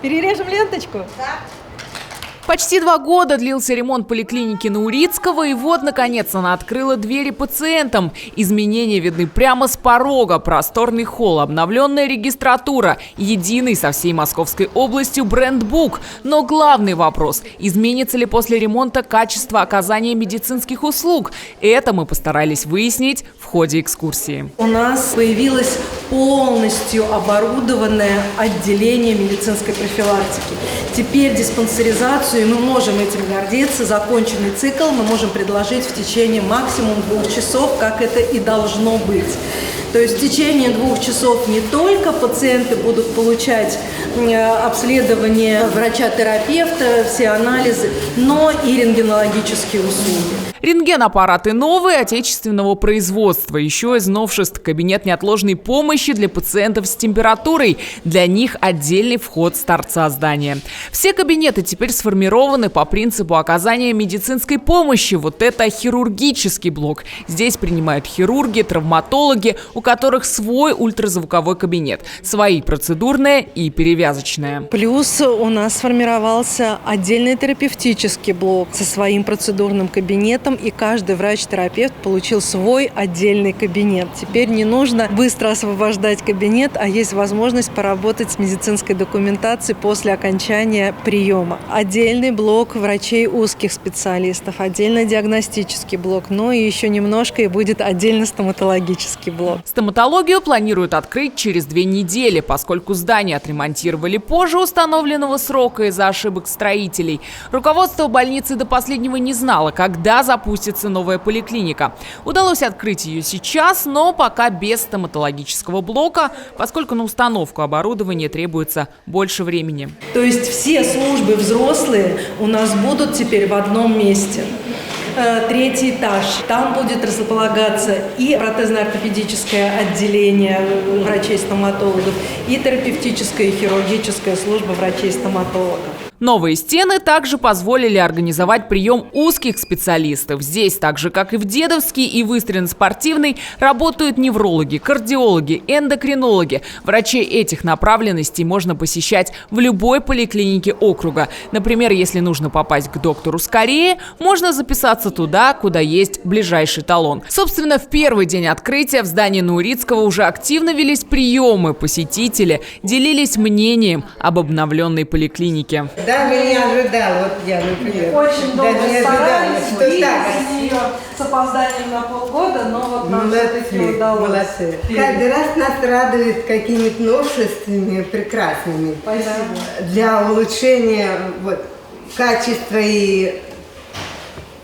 Перережем ленточку? Да. Почти 2 года длился ремонт поликлиники Наурицкого, и вот, наконец, она открыла двери пациентам. Изменения видны прямо с порога. Просторный холл, обновленная регистратура, единый со всей Московской областью брендбук. Но главный вопрос – изменится ли после ремонта качество оказания медицинских услуг? Это мы постарались выяснить в ходе экскурсии. У нас появилось полностью оборудованное отделение медицинской профилактики. Теперь диспансеризацию, и мы можем этим гордиться, законченный цикл мы можем предложить в течение максимум 2 часов, как это и должно быть. То есть в течение 2 часов не только пациенты будут получать обследование врача-терапевта, все анализы, но и рентгенологические услуги. Рентген-аппараты новые, отечественного производства. Еще из новшеств – кабинет неотложной помощи для пациентов с температурой. Для них отдельный вход с торца здания. Все кабинеты теперь сформированы по принципу оказания медицинской помощи. Вот это хирургический блок. Здесь принимают хирурги, травматологи, у которых свой ультразвуковой кабинет. Свои процедурная и перевязочная. Плюс у нас сформировался отдельный терапевтический блок со своим процедурным кабинетом, и каждый врач-терапевт получил свой отдельный кабинет. Теперь не нужно быстро освобождать кабинет, а есть возможность поработать с медицинской документацией после окончания приема. Отдельный блок врачей узких специалистов, отдельно диагностический блок, но и еще немножко и будет отдельно стоматологический блок. Стоматологию планируют открыть через 2 недели, поскольку здание отремонтировали позже установленного срока из-за ошибок строителей. Руководство больницы до последнего не знало, когда запустится новая поликлиника. Удалось открыть ее сейчас, но пока без стоматологического блока, поскольку на установку оборудования требуется больше времени. То есть все службы взрослые у нас будут теперь в одном месте. 3-й этаж. Там будет располагаться и протезно-ортопедическое отделение врачей-стоматологов, и терапевтическая и хирургическая служба врачей-стоматологов. Новые стены также позволили организовать прием узких специалистов. Здесь, так же как и в Дедовске и в Истрин-спортивной, работают неврологи, кардиологи, эндокринологи. Врачей этих направленностей можно посещать в любой поликлинике округа. Например, если нужно попасть к доктору скорее, можно записаться туда, куда есть ближайший талон. Собственно, в первый день открытия в здании Наурицкого уже активно велись приемы. Посетители делились мнением об обновленной поликлинике. Даже не ожидала, вот я, например. Очень долго даже не ожидала, что так. с опозданием на полгода, но вот нам все-таки удалось. Молодцы. Каждый раз нас радует какими-то новшествами прекрасными. Спасибо. Для улучшения качества и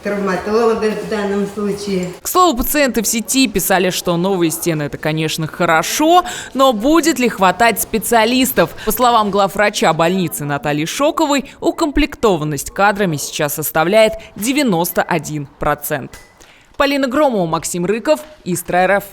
травматолога в данном случае. К слову, пациенты в сети писали, что новые стены – это, конечно, хорошо, но будет ли хватать специалистов? По словам главврача больницы Натальи Шоковой, укомплектованность кадрами сейчас составляет 91%. Полина Громова, Максим Рыков, Истра РФ.